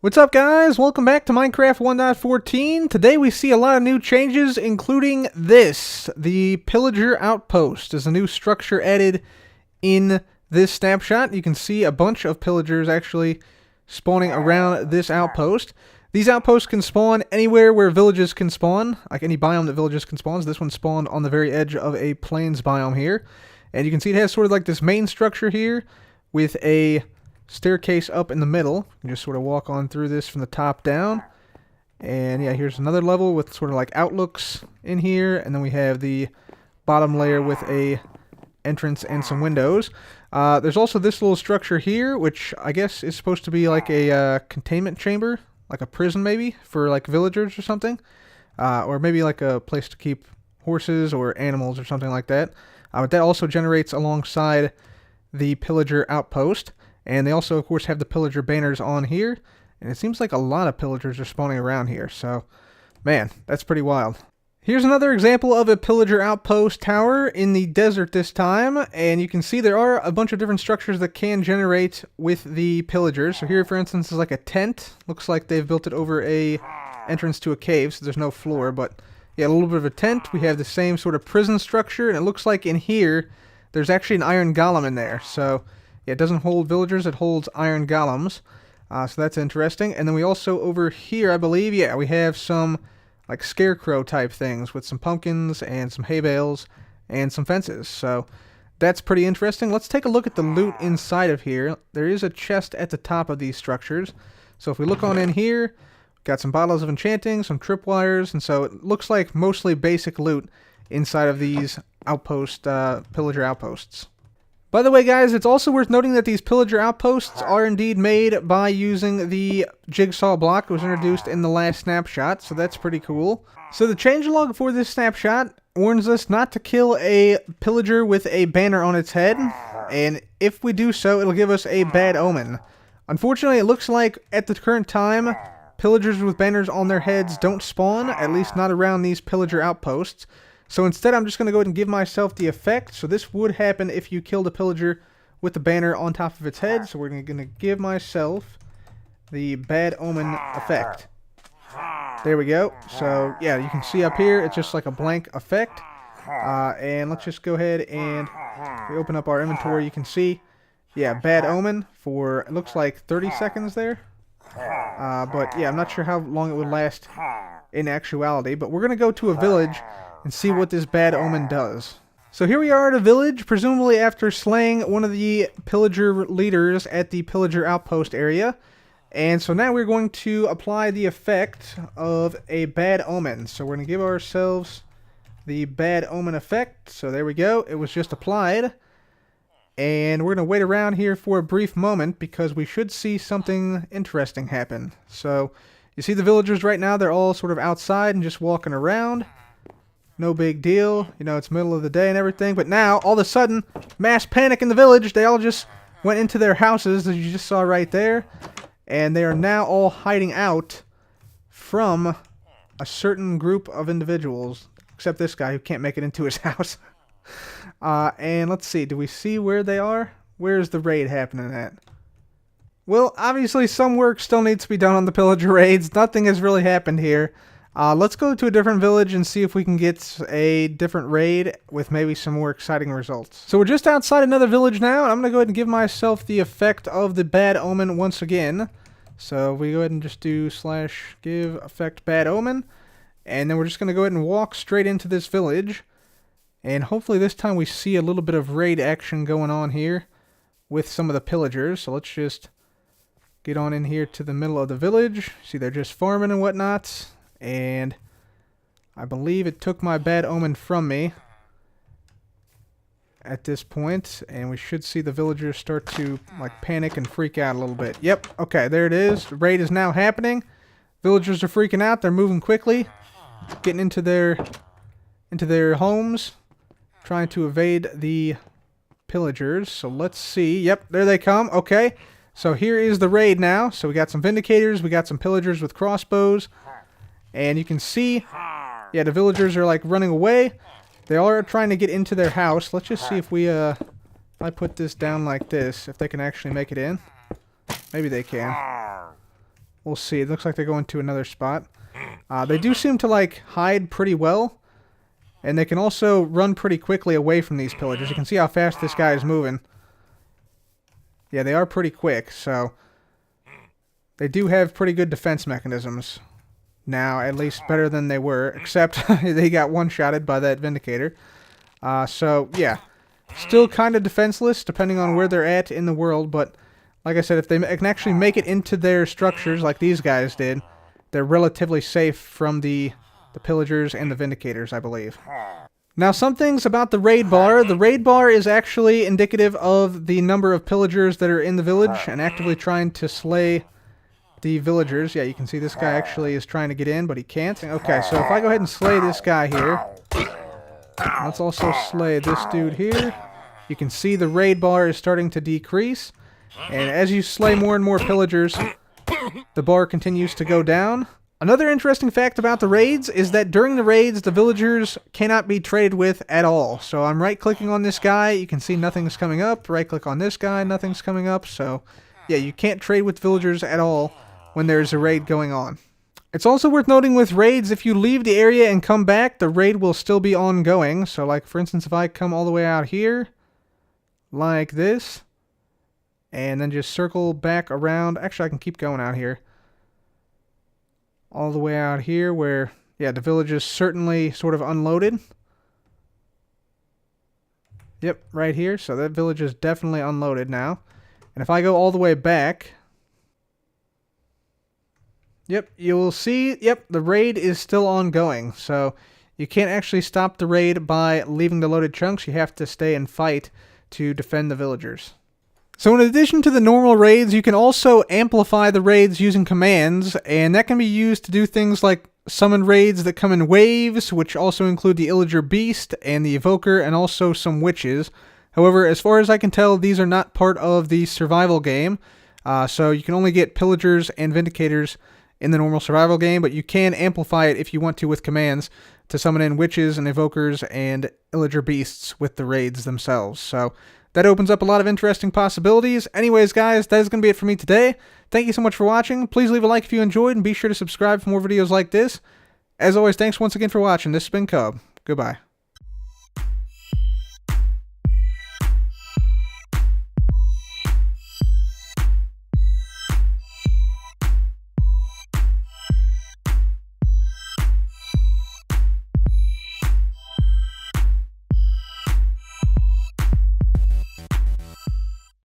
What's up, guys? Welcome back to Minecraft 1.14. Today we see a lot of new changes, including this. The Pillager Outpost is a new structure added in this snapshot. You can see a bunch of pillagers actually spawning around this outpost. These outposts can spawn anywhere where villages can spawn, like any biome that villages can spawn. So this one spawned on the very edge of a plains biome here. And you can see it has sort of like this main structure here with a staircase up in the middle. You can just sort of walk on through this from the top down. And yeah, here's another level with sort of like outlooks in here. And then we have the bottom layer with a entrance and some windows. There's also this little structure here, which I guess is supposed to be like a containment chamber, like a prison maybe, for like villagers or something. Or maybe like a place to keep horses or animals or something like that. But that also generates alongside the Pillager Outpost. And they also, of course, have the Pillager banners on here. And it seems like a lot of pillagers are spawning around here. So, man, that's pretty wild. Here's another example of a Pillager Outpost tower in the desert this time. And you can see there are a bunch of different structures that can generate with the pillagers. So here, for instance, is like a tent. Looks like they've built it over a entrance to a cave, so there's no floor. But, yeah, a little bit of a tent. We have the same sort of prison structure. And it looks like in here, there's actually an iron golem in there. So yeah, it doesn't hold villagers, it holds iron golems. So that's interesting. And then we also, over here, I believe, yeah, we have some like scarecrow type things with some pumpkins and some hay bales and some fences. So that's pretty interesting. Let's take a look at the loot inside of here. There is a chest at the top of these structures. So if we look on in here, got some bottles of enchanting, some tripwires, and so it looks like mostly basic loot inside of these Pillager Outposts. By the way, guys, it's also worth noting that these Pillager Outposts are indeed made by using the jigsaw block that was introduced in the last snapshot, so that's pretty cool. So the changelog for this snapshot warns us not to kill a pillager with a banner on its head, and if we do so, it'll give us a bad omen. Unfortunately, it looks like at the current time, pillagers with banners on their heads don't spawn, at least not around these Pillager Outposts. So instead, I'm just going to go ahead and give myself the effect. So this would happen if you killed a pillager with the banner on top of its head. So we're going to give myself the bad omen effect. There we go. So yeah, you can see up here, it's just like a blank effect. And let's just go ahead and if we open up our inventory, you can see, yeah, bad omen for, it looks like 30 seconds there. But yeah, I'm not sure how long it would last in actuality. But we're going to go to a village and see what this bad omen does. So here we are at a village, presumably after slaying one of the pillager leaders at the Pillager Outpost area. And so now we're going to apply the effect of a bad omen. So we're going to give ourselves the bad omen effect. So there we go. It was just applied. And we're going to wait around here for a brief moment because we should see something interesting happen. So you see the villagers right now, they're all sort of outside and just walking around. No big deal, you know, it's middle of the day and everything, but now, all of a sudden, mass panic in the village. They all just went into their houses, as you just saw right there, and they are now all hiding out from a certain group of individuals, except this guy who can't make it into his house. And let's see, do we see where they are? Where's the raid happening at? Well, obviously some work still needs to be done on the Pillager Raids. Nothing has really happened here. Let's go to a different village and see if we can get a different raid with maybe some more exciting results. So we're just outside another village now, and I'm going to go ahead and give myself the effect of the bad omen once again. So we go ahead and just do /give effect bad omen, and then we're just going to go ahead and walk straight into this village. And hopefully this time we see a little bit of raid action going on here with some of the pillagers. So let's just get on in here to the middle of the village. See, they're just farming and whatnot. And I believe it took my bad omen from me at this point, and we should see the villagers start to like panic and freak out a little bit. Yep, okay, there it is. The raid is now happening. Villagers are freaking out. They're moving quickly, getting into their homes, trying to evade the pillagers. So let's see. Yep, there they come. Okay, so here is the raid now. So we got some vindicators, we got some pillagers with crossbows. And you can see, yeah, the villagers are like running away. They are trying to get into their house. Let's just see if we, if I put this down like this, if they can actually make it in. Maybe they can. we'll see. It looks like they're going to another spot. They do seem to, like, hide pretty well. And they can also run pretty quickly away from these pillagers. You can see how fast this guy is moving. Yeah, they are pretty quick, so they do have pretty good defense mechanisms. Now, at least better than they were, except they got one-shotted by that Vindicator. So, yeah, still kind of defenseless, depending on where they're at in the world, but like I said, if they can actually make it into their structures like these guys did, they're relatively safe from the Pillagers and the Vindicators, I believe. Now, some things about the raid bar. The raid bar is actually indicative of the number of Pillagers that are in the village and actively trying to slay the villagers. Yeah, you can see this guy actually is trying to get in, but he can't. Okay, so if I go ahead and slay this guy here, let's also slay this dude here. You can see the raid bar is starting to decrease, and as you slay more and more Pillagers, the bar continues to go down. Another interesting fact about the raids is that during the raids, the villagers cannot be traded with at all. So I'm right-clicking on this guy, you can see nothing's coming up. Right-click on this guy, nothing's coming up. So, yeah, you can't trade with villagers at all when there's a raid going on. It's also worth noting with raids, if you leave the area and come back, the raid will still be ongoing. So, like, for instance, if I come all the way out here, like this, and then just circle back around. Actually, I can keep going out here. All the way out here where, yeah, the village is certainly sort of unloaded. Yep, right here. So that village is definitely unloaded now. And if I go all the way back, yep, you will see, yep, the raid is still ongoing. So you can't actually stop the raid by leaving the loaded chunks. You have to stay and fight to defend the villagers. So in addition to the normal raids, you can also amplify the raids using commands, and that can be used to do things like summon raids that come in waves, which also include the Illager Beast and the Evoker, and also some witches. However, as far as I can tell, these are not part of the survival game, so you can only get Pillagers and Vindicators in the normal survival game, but you can amplify it if you want to with commands to summon in witches and Evokers and Illager Beasts with the raids themselves. So that opens up a lot of interesting possibilities. Anyways, guys, that is going to be it for me today. Thank you so much for watching. Please leave a like if you enjoyed, and be sure to subscribe for more videos like this. As always, thanks once again for watching. This has been Cub. Goodbye.